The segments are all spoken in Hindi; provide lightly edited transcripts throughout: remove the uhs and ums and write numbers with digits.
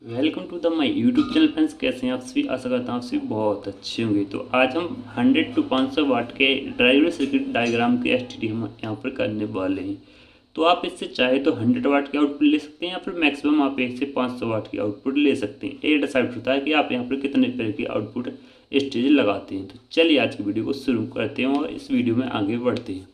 Welcome to the my YouTube channel friends. कैसे हैं आप सभी? आशा करता हूँ आप सभी बहुत अच्छे होंगे। तो आज हम 100 to 500 वाट के ड्राइवर सर्किट डायग्राम के एसटीडी हम यहाँ पर करने वाले हैं। तो आप इससे चाहे तो 100 वाट की आउटपुट ले सकते हैं या फिर मैक्सिमम आप इससे 500 वाट की आउटपुट ले सकते हैं। ये डिसाइड होता है कि आप यहाँ पर कितने तरह की आउटपुट स्टेज लगाते हैं। तो चलिए आज की वीडियो को शुरू करते हैं और इस वीडियो में आगे बढ़ते हैं।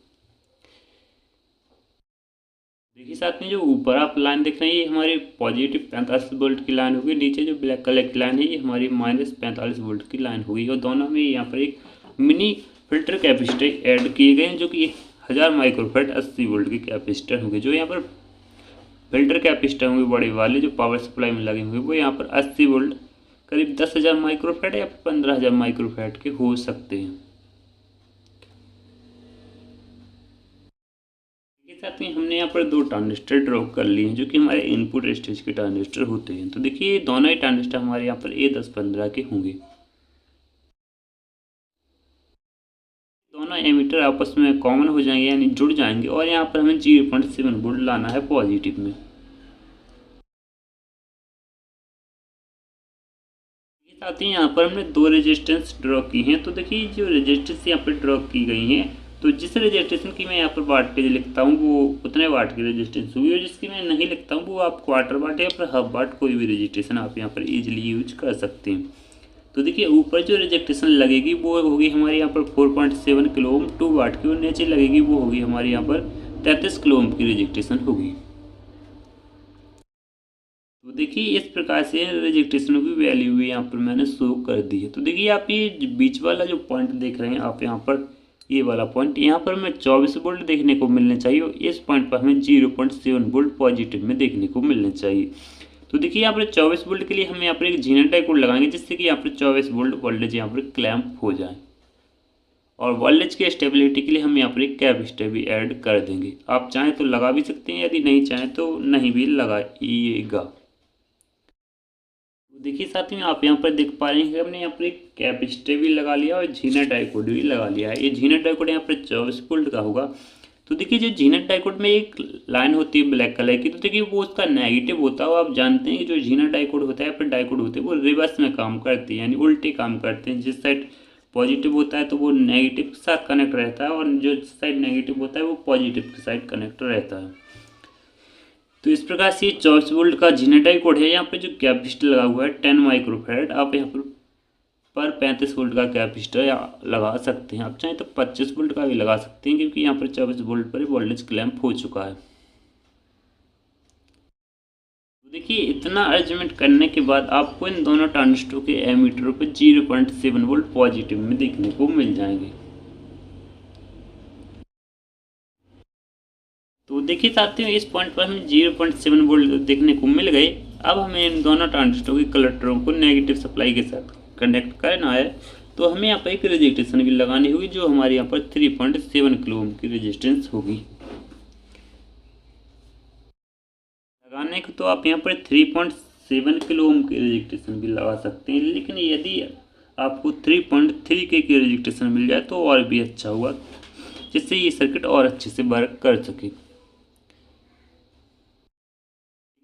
देखिए साथ में जो ऊपर आप लाइन देख रहे हैं ये हमारी पॉजिटिव 45 वोल्ट की लाइन होगी। नीचे जो ब्लैक कलर की लाइन है ये हमारी -45 वोल्ट की लाइन होगी। और दोनों में यहाँ पर एक मिनी फिल्टर कैपेसिटर ऐड किए गए हैं जो कि 1000 माइक्रोफैराड 80 वोल्ट की कैपेसिटर होंगे। जो यहाँ पर फिल्टर कैपेसिटर होंगे बड़े वाले जो पावर सप्लाई में लगे होंगे वो यहाँ पर 80 वोल्ट करीब 10,000 माइक्रोफैराड या 15,000 माइक्रोफैराड के हो सकते हैं। साथ में हमने यहाँ पर दो ट्रांजिस्टर ड्रॉ कर लिए हैं जो कि हमारे इनपुट स्टेज के ट्रांजिस्टर होते हैं। तो देखिए दोनों ही ट्रांजिस्टर हमारे यहाँ पर A1015 के होंगे। दोनों एमीटर आपस में कॉमन हो जाएंगे यानी जुड़ जाएंगे और यहाँ पर हमें 0.7 वोल्ट लाना है पॉजिटिव में। साथ ही यहाँ पर हमने दो रेजिस्टेंस ड्रॉ की हैं। तो देखिए जो रेजिस्टेंस यहाँ पर ड्रॉ की गई हैं तो जिस रेजिस्टेंस की मैं यहाँ पर वाटेज लिखता हूँ वो उतने वाट की रेजिस्टेंस हुई और जिसकी मैं नहीं लिखता हूँ वो आप क्वार्टर वाट या फिर हाफ वाट कोई भी रजिस्ट्रेशन आप यहाँ पर इजीली यूज कर सकते हैं। तो देखिए ऊपर जो रजिस्ट्रेशन लगेगी वो होगी हमारे यहाँ पर 4.7 किलो ओम 2 वाट की और नीचे लगेगी वो होगी हमारे यहाँ पर 33 किलो ओम की रजिस्ट्रेशन होगी। तो देखिए इस प्रकार से रजिस्ट्रेशन की वैल्यू भी यहाँ पर मैंने शो कर दी है। तो देखिए आप ये बीच वाला जो पॉइंट देख रहे हैं आप यहाँ पर ये वाला पॉइंट यहाँ पर हमें 24 वोल्ट देखने को मिलने चाहिए और इस पॉइंट पर हमें 0.7 वोल्ट पॉजिटिव में देखने को मिलने चाहिए। तो देखिए यहाँ पर 24 वोल्ट के लिए हम यहाँ पर एक जीनर डायोड लगाएंगे जिससे कि यहाँ पर 24 वोल्ट वोल्टेज यहाँ पर क्लैम्प हो जाए। और वोल्टेज की स्टेबिलिटी के लिए हम यहाँ पर एक कैपेसिटर भी ऐड कर देंगे। आप चाहें तो लगा भी सकते हैं, यदि नहीं चाहें तो नहीं भी लगाइएगा। देखिए साथ में आप यहाँ पर देख पा रहे हैं कि हमने यहाँ पर एक कैपेसिटर भी लगा लिया और झीनर डायोड भी लगा लिया है। ये झीनर डायोड यहाँ पर 24 वोल्ट का होगा। तो देखिए जो झीनर डायोड में एक लाइन होती है ब्लैक कलर की तो देखिए वो उसका नेगेटिव होता है। आप जानते हैं कि जो झीनर डायोड होता है फिर डायोड होते हैं वो रिवर्स में काम करते हैं यानी उल्टे काम करते हैं। जिस साइड पॉजिटिव होता है तो वो नेगेटिव के साथ कनेक्ट रहता है और जो साइड नेगेटिव होता है वो पॉजिटिव के साइड कनेक्ट रहता है। तो इस प्रकार से 24 वोल्ट का झीनर डायोड है। यहाँ पे जो कैपेसिटर लगा हुआ है 10 माइक्रोफैराड आप यहाँ पर 35 वोल्ट का कैपेसिटर लगा सकते हैं। आप चाहें तो 25 वोल्ट का भी लगा सकते हैं क्योंकि यहाँ पर 24 वोल्ट पर वोल्टेज क्लैम्प हो चुका है। तो देखिए इतना अरेंजमेंट करने के बाद आपको इन दोनों ट्रांजिस्टर के एमीटरों पर 0.7 वोल्ट पॉजिटिव में देखने को मिल जाएंगे। तो देखिए साथियों इस पॉइंट पर हमें 0.7 वोल्ट देखने को मिल गए। अब हमें इन दोनों ट्रांजिस्टर के कलेक्टरों को नेगेटिव सप्लाई के साथ कनेक्ट करना है। तो हमें यहाँ पर एक रजिस्ट्रेशन भी लगानी होगी जो हमारे यहाँ पर 3.7 किलो ओम की रजिस्टेंस होगी। लगाने को तो आप यहाँ पर 3.7 किलो ओम की रजिस्ट्रेशन भी लगा सकते हैं, लेकिन यदि आपको 3.3 के की रजिस्ट्रेशन मिल जाए तो और भी अच्छा होगा जिससे ये सर्किट और अच्छे से वर्क कर सके।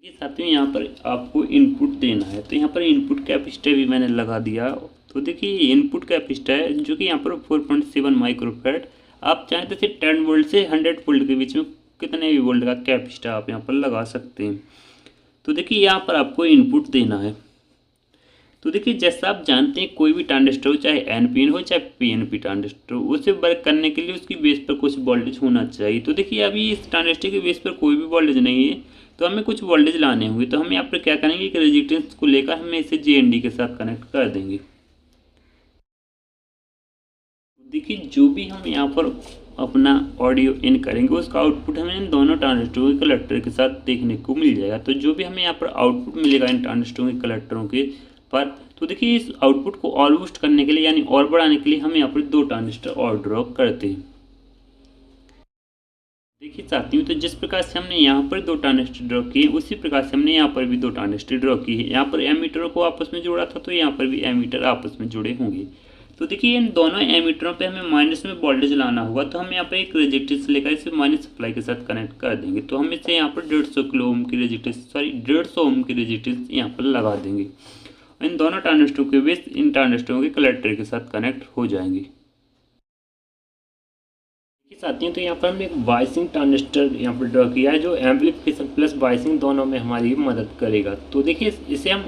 ये साथ में यहाँ पर आपको इनपुट देना है तो यहाँ पर इनपुट कैपेसिटर भी मैंने लगा दिया। तो देखिए इनपुट कैपेसिटर है जो कि यहाँ पर 4.7 माइक्रोफैराड आप चाहें तो फिर 10 वोल्ट से 100 वोल्ट के बीच में कितने भी वोल्ट का कैपेसिटर आप यहाँ पर लगा सकते हैं। तो देखिए यहाँ पर आपको इनपुट देना है। तो देखिए जैसा आप जानते हैं कोई भी ट्रांजिस्टर हो चाहे एनपीएन हो चाहे पीएनपी ट्रांजिस्टर हो उसे वर्क करने के लिए उसकी बेस पर कुछ वोल्टेज होना चाहिए। तो देखिए अभी इस ट्रांजिस्टर के बेस पर कोई भी वोल्टेज नहीं है तो हमें कुछ वोल्टेज लाने होंगे। तो हम यहाँ पर क्या करेंगे कि रेजिस्टेंस को लेकर हमें इसे जेएनडी के साथ कनेक्ट कर देंगे। देखिए जो भी हम यहाँ पर अपना ऑडियो इन करेंगे उसका आउटपुट हमें इन दोनों ट्रांजिस्टरों के कलेक्टर के साथ देखने को मिल जाएगा। तो जो भी हमें यहाँ पर आउटपुट मिलेगा इन ट्रांजिस्टरों के कलेक्टरों के पर तो देखिए इस आउटपुट को और बूस्ट करने के लिए यानी और बढ़ाने के लिए हम यहाँ पर दो ट्रांजिस्टर और ड्रॉ करते हैं। देखिए साथियों तो जिस प्रकार से हमने यहाँ पर दो ट्रांजिस्टर ड्रॉ किए उसी प्रकार से हमने यहाँ पर भी दो ट्रांजिस्टर ड्रॉ किए हैं। यहाँ पर एमीटरों को आपस में जोड़ा था तो यहाँ पर भी एमीटर आपस में जुड़े होंगे। तो देखिए इन दोनों एमीटरों पे हमें माइनस में वोल्टेज लाना होगा, तो हम यहाँ पर एक रेजिस्टेंस लेकर इसे माइनस सप्लाई के साथ कनेक्ट कर देंगे। तो हम इसे यहाँ पर 150 किलो ओम की रेजिस्टेंस 150 ओम की रेजिस्टेंस यहाँ पर लगा देंगे। इन दोनों ट्रांजिस्टर के बीच इन ट्रांजिस्टरों के कलेक्टर के साथ कनेक्ट हो जाएंगे। साथियों तो यहाँ पर हमने एक बायसिंग ट्रांजिस्टर यहाँ पर ड्रॉ किया है जो एम्पलीफिकेशन प्लस बायसिंग दोनों में हमारी मदद करेगा। तो देखिए इसे हम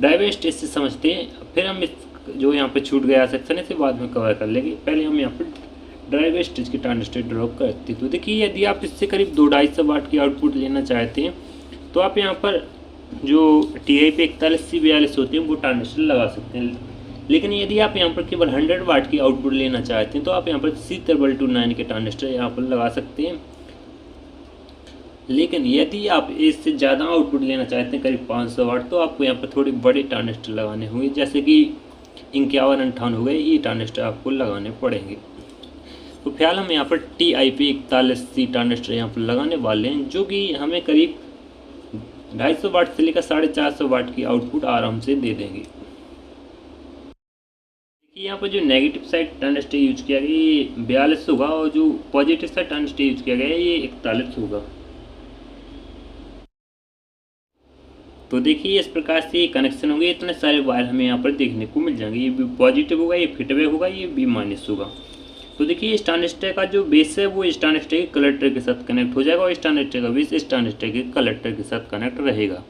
ड्राइवर स्टेज से समझते हैं, फिर हम इस जो यहाँ पे छूट गया सेक्शन है इसे बाद में कवर कर लेंगे। पहले हम यहाँ पर ड्राइवर स्टेज की ट्रांजिस्टर ड्रॉ करते हैं। तो देखिए यदि आप इससे करीब 2-250 वाट की आउटपुट लेना चाहते हैं तो आप यहाँ पर जो TI पे 41C42 होते हैं वो ट्रांजिस्टर लगा सकते हैं। लेकिन यदि आप यहाँ पर केवल 100 वाट की आउटपुट लेना चाहते हैं तो आप यहाँ पर C229 के ट्रांजिस्टर यहाँ पर लगा सकते हैं। लेकिन यदि आप इससे ज़्यादा आउटपुट लेना चाहते हैं करीब 500 वाट तो आपको यहाँ पर थोड़े बड़े ट्रांजिस्टर लगाने होंगे, जैसे कि 51-58 हो गए, ये ट्रांजिस्टर आपको लगाने पड़ेंगे। तो फिलहाल हम यहाँ पर TI पे 41C ट्रांजिस्टर यहाँ पर लगाने वाले हैं जो कि हमें करीब 250 वाट से लेकर 450 वाट की आउटपुट आराम से दे देंगे। यहाँ पर जो नेगेटिव साइड ट्रांजिस्टर यूज किया गया ये 42 होगा और जो पॉजिटिव साइड ट्रांजिस्टर यूज किया गया है ये 41 होगा। तो देखिए इस प्रकार से ये कनेक्शन होंगे, इतने सारे वायर हमें यहाँ पर देखने को मिल जाएंगे। ये भी पॉजिटिव होगा, ये फीडबैक होगा, ये भी माइनस होगा। तो देखिए इस ट्रांजिस्टर का जो बेस है वो इस ट्रांजिस्टर के कलेक्टर के साथ कनेक्ट हो जाएगा और इस ट्रांजिस्टर का बेस इस ट्रांजिस्टर के कलेक्टर के साथ कनेक्ट रहेगा।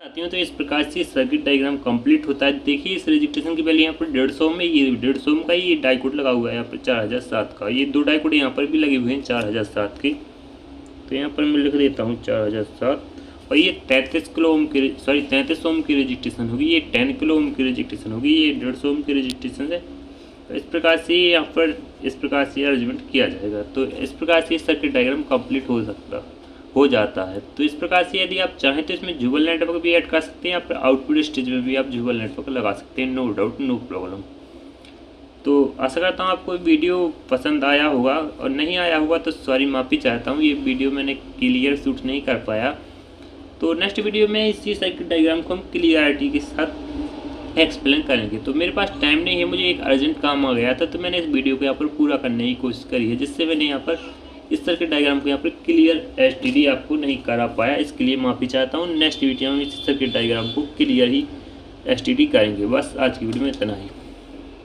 साथियों तो इस प्रकार से सर्किट डायग्राम कंप्लीट होता है। देखिए इस रजिस्ट्रेशन की वैल्यू यहाँ पर 150 ओम में, ये 150 ओम का ये डाइकोड लगा हुआ है यहाँ पर 4007 का। ये 2 डाइकोड यहाँ पर भी लगे हुए हैं 4007 के। तो यहाँ पर मैं लिख देता हूँ 4007 और ये 33 किलो ओम की 33 ओम की रजिस्ट्रेशन होगी, ये 10 किलो ओम की रजिस्ट्रेशन होगी, ये 150 ओम की रजिस्ट्रेशन है। तो इस प्रकार से यहाँ पर इस प्रकार से अरेंजमेंट किया जाएगा। तो इस प्रकार से सर्किट डायग्राम कंप्लीट हो जाता है। तो इस प्रकार से यदि आप चाहें तो इसमें जुगल नेटवर्क भी ऐड कर सकते हैं, या फिर आउटपुट स्टेज में भी आप जुगल नेटवर्क लगा सकते हैं, नो डाउट नो प्रॉब्लम। तो आशा करता हूँ आपको वीडियो पसंद आया होगा, और नहीं आया होगा तो सॉरी माफ़ी चाहता हूँ, ये वीडियो मैंने क्लियर शूट नहीं कर पाया। तो नेक्स्ट वीडियो में इसी सर्किट डायग्राम को हम क्लियरिटी के साथ एक्सप्लेन करेंगे। तो मेरे पास टाइम नहीं है, मुझे एक अर्जेंट काम आ गया था, तो मैंने इस वीडियो को यहाँ पर पूरा करने की कोशिश करी है, जिससे मैंने यहाँ पर इस सर्किट डायग्राम को यहाँ पर क्लियर STD आपको नहीं करा पाया। इसके लिए माफ़ी चाहता हूँ। नेक्स्ट वीडियो में इस सर्किट डायग्राम को क्लियर ही STD करेंगे। बस आज की वीडियो में इतना ही।